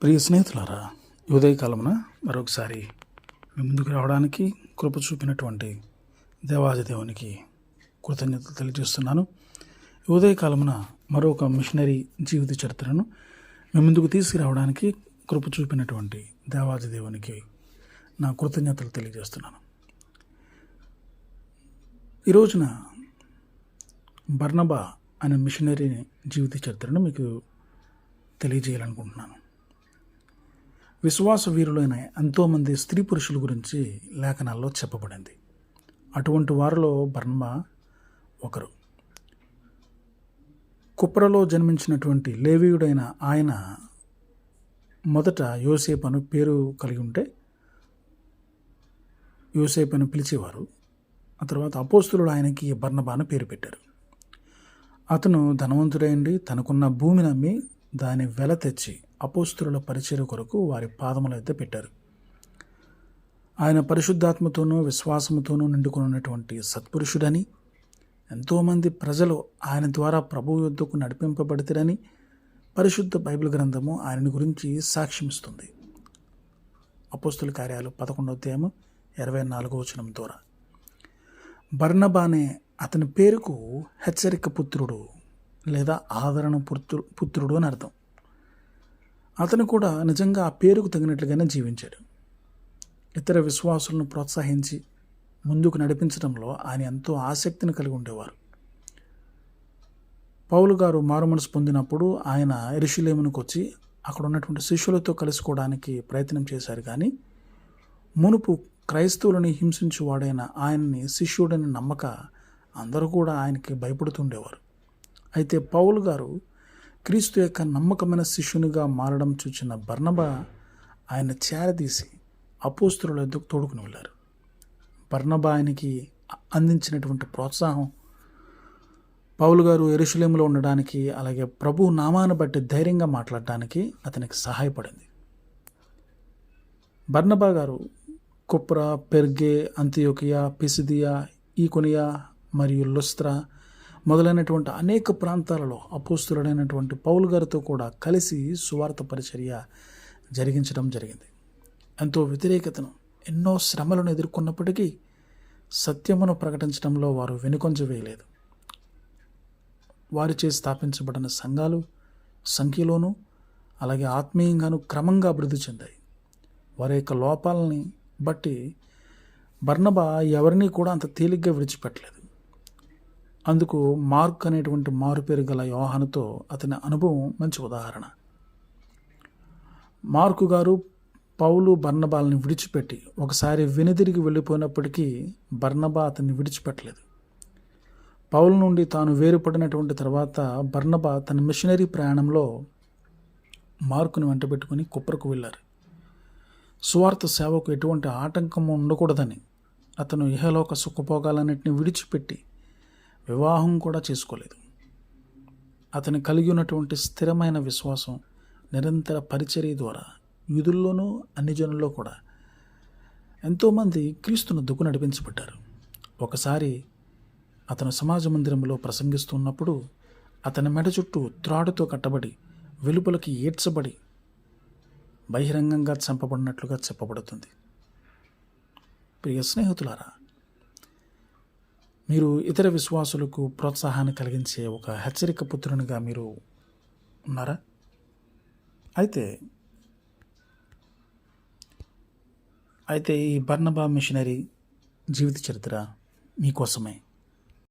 ప్రియ స్నేహితులారా, ఈ ఉదయకాలమున మరొకసారి మీ ముందుకు రావడానికి కృప చూపినటువంటి దేవాది దేవునికి కృతజ్ఞతలు తెలియజేస్తున్నాను. ఈ ఉదయకాలమున మరొక మిషనరీ జీవిత చరిత్రను మీ ముందుకు తీసుకురావడానికి కృప చూపినటువంటి దేవాది దేవునికి నా కృతజ్ఞతలు తెలియజేస్తున్నాను. ఈ రోజున బర్నబా అనే మిషనరీ జీవిత చరిత్రను మీకు తెలియజేయాలనుకుంటున్నాను. విశ్వాస వీరులైన ఎంతోమంది స్త్రీ పురుషుల గురించి లేఖనాల్లో చెప్పబడింది. అటువంటి వారిలో బర్నబా ఒకరు. కుప్రలో జన్మించినటువంటి లేవీయుడైన ఆయన మొదట యోసేపు అను పేరు కలిగి ఉంటే యోసేపు అని పిలిచేవారు. ఆ తర్వాత అపోస్తులుడు ఆయనకి బర్నబా అని పేరు పెట్టారు. అతను ధనవంతుడైండి తనకున్న భూమిని అమ్మి దాని వెల తెచ్చి అపోస్తుల పరిచర్య కొరకు వారి పాదముల వద్ద పెట్టారు. ఆయన పరిశుద్ధాత్మతోనూ విశ్వాసముతోనూ నిండుకున్నటువంటి సత్పురుషుడని, ఎంతోమంది ప్రజలు ఆయన ద్వారా ప్రభువు యొద్దకు నడిపింపబడితేరని పరిశుద్ధ బైబిల్ గ్రంథము ఆయన గురించి సాక్ష్యమిస్తుంది. అపోస్తుల కార్యాలు 11వ అధ్యాయము 24వ వచనం ద్వారా. బర్నబానే అతని పేరుకు హెచ్చరిక పుత్రుడు లేదా ఆదరణ పుత్రుడు అని అర్థం. అతను కూడా నిజంగా ఆ పేరుకు తగినట్లుగానే జీవించాడు. ఇతర విశ్వాసులను ప్రోత్సహించి ముందుకు నడిపించడంలో ఆయన ఎంతో ఆసక్తిని కలిగి ఉండేవారు. పౌలు గారు మారుమనసు పొందినప్పుడు ఆయన యెరూషలేమునకు వచ్చి అక్కడ ఉన్నటువంటి శిష్యులతో కలుసుకోవడానికి ప్రయత్నం చేశారు. కానీ మునుపు క్రైస్తవులని హింసించువాడైన ఆయన్ని శిష్యుడని నమ్మక అందరూ కూడా ఆయనకి భయపడుతుండేవారు. అయితే పౌలు గారు క్రీస్తు యొక్క నమ్మకమైన శిష్యునిగా మారడం చూచిన బర్నబా ఆయన చేరదీసి అపోస్తుల వద్దకు తోడుకుని వెళ్ళారు. బర్నబా ఆయనకి అందించినటువంటి ప్రోత్సాహం పౌలు గారు యెరూషలేములో ఉండడానికి, అలాగే ప్రభు నామాన్ని బట్టి ధైర్యంగా మాట్లాడడానికి అతనికి సహాయపడింది. బర్నబా గారు కుప్ర, పెర్గే, అంతియోకియా, పిసిదియా, ఈకొనియా మరియు లుస్త్రా మొదలైనటువంటి అనేక ప్రాంతాలలో అపోస్తులుడైనటువంటి పౌలు గారితో కూడా కలిసి సువార్త పరిచర్య జరిగించడం జరిగింది. ఎంతో వ్యతిరేకతను, ఎన్నో శ్రమలను ఎదుర్కొన్నప్పటికీ సత్యమును ప్రకటించడంలో వారు వెనుకొంజ వేయలేదు. వారిచే స్థాపించబడిన సంఘాలు సంఖ్యలోనూ అలాగే ఆత్మీయంగాను క్రమంగా అభివృద్ధి చెందాయి. వారి యొక్క లోపాలని బట్టి బర్నబా ఎవరినీ కూడా అంత తేలిగ్గా విడిచిపెట్టలేదు. అందుకు మార్క్ అనేటువంటి మారుపేరు గల యోహానుతో అతని అనుభవం మంచి ఉదాహరణ. మార్కు గారు పౌలు బర్నబాల్ని విడిచిపెట్టి ఒకసారి వెనుదిరిగి వెళ్ళిపోయినప్పటికీ బర్నబా అతన్ని విడిచిపెట్టలేదు. పౌలు నుండి తాను వేరుపడినటువంటి తర్వాత బర్నబా తన మిషనరీ ప్రయాణంలో మార్కుని వెంటబెట్టుకుని కుప్రకు వెళ్ళారు. సువార్త సేవకు ఎటువంటి ఆటంకం ఉండకూడదని అతను ఇహలోక సుఖభోగాలన్నింటినీ విడిచిపెట్టి వివాహం కూడా చేసుకోలేదు. అతను కలిగి ఉన్నటువంటి స్థిరమైన విశ్వాసం, నిరంతర పరిచర్య ద్వారా యూదుల్లోనూ అన్ని జనుల్లో కూడా ఎంతోమంది క్రీస్తును దుక్కు నడిపించబడ్డారు. ఒకసారి అతను సమాజ మందిరంలో ప్రసంగిస్తున్నప్పుడు అతని మెడ చుట్టూ త్రాడుతో కట్టబడి వెలుపలకి ఈడ్చబడి బహిరంగంగా చంపబడినట్లుగా చెప్పబడుతుంది. ప్రియ స్నేహితులారా, మీరు ఇతర విశ్వాసులకు ప్రోత్సాహాన్ని కలిగించే ఒక హెచ్చరిక పుత్రునిగా మీరు ఉన్నారా? అయితే ఈ బర్నబా మిషనరీ జీవిత చరిత్ర మీకోసమే.